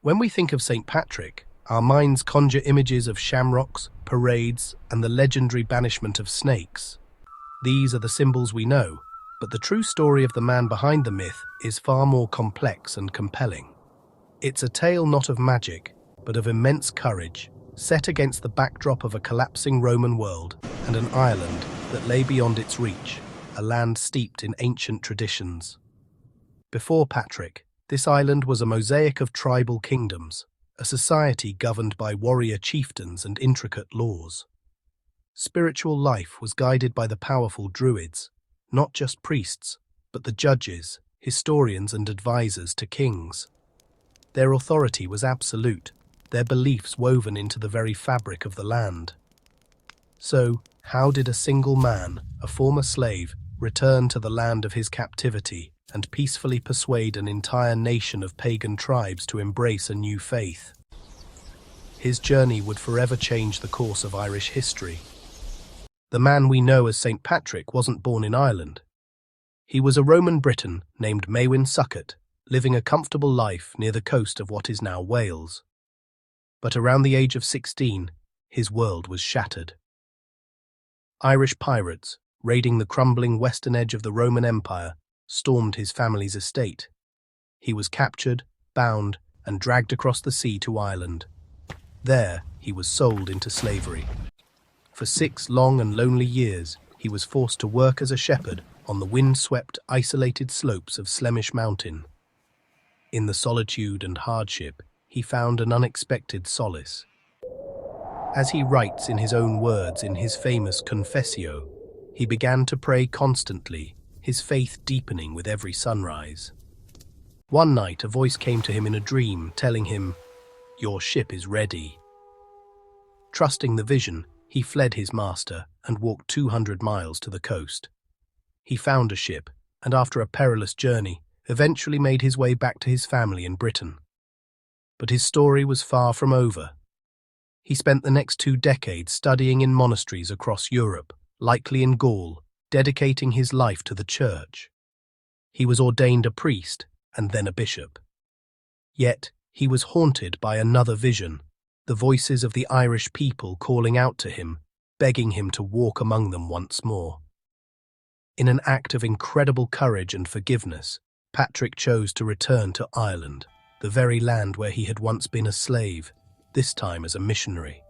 When we think of St. Patrick, our minds conjure images of shamrocks, parades, and the legendary banishment of snakes. These are the symbols we know, but the true story of the man behind the myth is far more complex and compelling. It's a tale not of magic, but of immense courage, set against the backdrop of a collapsing Roman world and an Ireland that lay beyond its reach, a land steeped in ancient traditions. Before Patrick, this island was a mosaic of tribal kingdoms, a society governed by warrior chieftains and intricate laws. Spiritual life was guided by the powerful druids, not just priests, but the judges, historians and advisors to kings. Their authority was absolute, their beliefs woven into the very fabric of the land. So, how did a single man, a former slave, return to the land of his captivity and peacefully persuade an entire nation of pagan tribes to embrace a new faith? His journey would forever change the course of Irish history. The man we know as St. Patrick wasn't born in Ireland. He was a Roman Briton named Maewyn Succat, living a comfortable life near the coast of what is now Wales. But around the age of 16, his world was shattered. Irish pirates, raiding the crumbling western edge of the Roman Empire, stormed his family's estate. He was captured, bound, and dragged across the sea to Ireland. There, he was sold into slavery. For 6 long and lonely years, he was forced to work as a shepherd on the wind-swept, isolated slopes of Slemish Mountain. In the solitude and hardship, he found an unexpected solace. As he writes in his own words in his famous Confessio, he began to pray constantly, his faith deepening with every sunrise. One night, a voice came to him in a dream, telling him, "Your ship is ready." Trusting the vision, he fled his master and walked 200 miles to the coast. He found a ship, and after a perilous journey, eventually made his way back to his family in Britain. But his story was far from over. He spent the next 2 decades studying in monasteries across Europe, likely in Gaul, dedicating his life to the church. He was ordained a priest and then a bishop. Yet, he was haunted by another vision, the voices of the Irish people calling out to him, begging him to walk among them once more. In an act of incredible courage and forgiveness, Patrick chose to return to Ireland, the very land where he had once been a slave, this time as a missionary.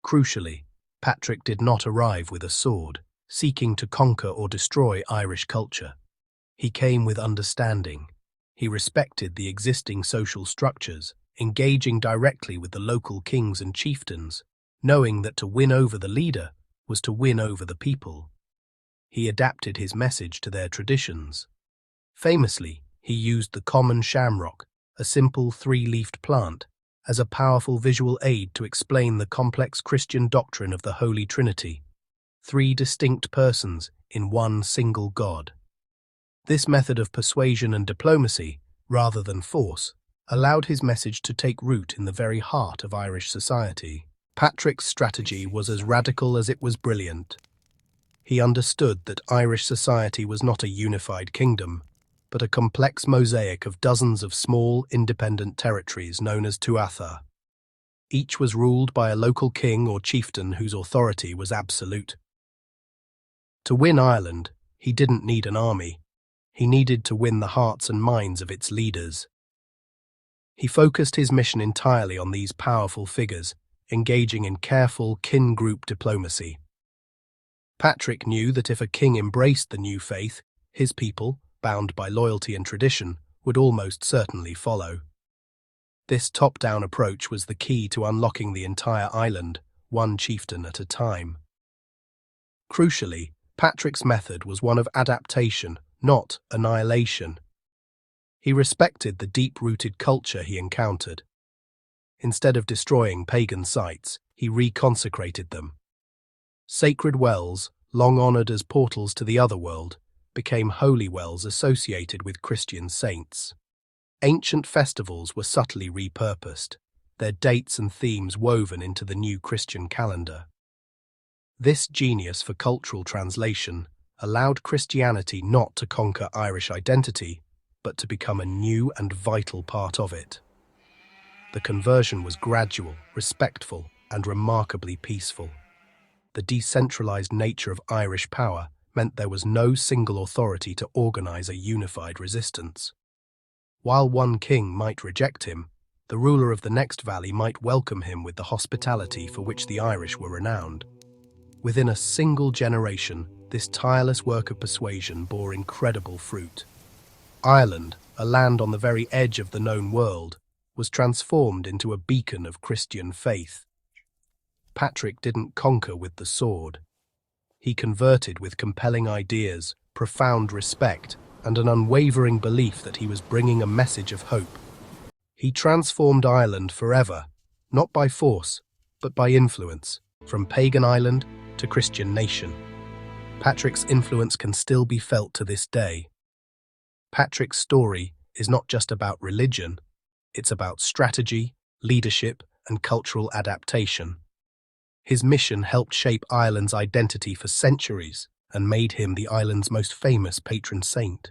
Crucially, Patrick did not arrive with a sword, seeking to conquer or destroy Irish culture. He came with understanding. He respected the existing social structures, engaging directly with the local kings and chieftains, knowing that to win over the leader was to win over the people. He adapted his message to their traditions. Famously, he used the common shamrock, a simple 3-leafed plant, as a powerful visual aid to explain the complex Christian doctrine of the Holy Trinity, 3 distinct persons in one single God. This method of persuasion and diplomacy, rather than force, allowed his message to take root in the very heart of Irish society. Patrick's strategy was as radical as it was brilliant. He understood that Irish society was not a unified kingdom, but a complex mosaic of dozens of small, independent territories known as tuatha. Each was ruled by a local king or chieftain whose authority was absolute. To win Ireland, he didn't need an army. He needed to win the hearts and minds of its leaders. He focused his mission entirely on these powerful figures, engaging in careful kin-group diplomacy. Patrick knew that if a king embraced the new faith, his people, bound by loyalty and tradition, would almost certainly follow. This top-down approach was the key to unlocking the entire island, one chieftain at a time. Crucially, Patrick's method was one of adaptation, not annihilation. He respected the deep-rooted culture he encountered. Instead of destroying pagan sites, he reconsecrated them. Sacred wells, long honored as portals to the other world, became holy wells associated with Christian saints. Ancient festivals were subtly repurposed, their dates and themes woven into the new Christian calendar. This genius for cultural translation allowed Christianity not to conquer Irish identity, but to become a new and vital part of it. The conversion was gradual, respectful, and remarkably peaceful. The decentralized nature of Irish power meant there was no single authority to organize a unified resistance. While one king might reject him, the ruler of the next valley might welcome him with the hospitality for which the Irish were renowned. Within a single generation, this tireless work of persuasion bore incredible fruit. Ireland, a land on the very edge of the known world, was transformed into a beacon of Christian faith. Patrick didn't conquer with the sword. He converted with compelling ideas, profound respect, and an unwavering belief that he was bringing a message of hope. He transformed Ireland forever, not by force, but by influence, from pagan island to Christian nation. Patrick's influence can still be felt to this day. Patrick's story is not just about religion, it's about strategy, leadership, and cultural adaptation. His mission helped shape Ireland's identity for centuries and made him the island's most famous patron saint.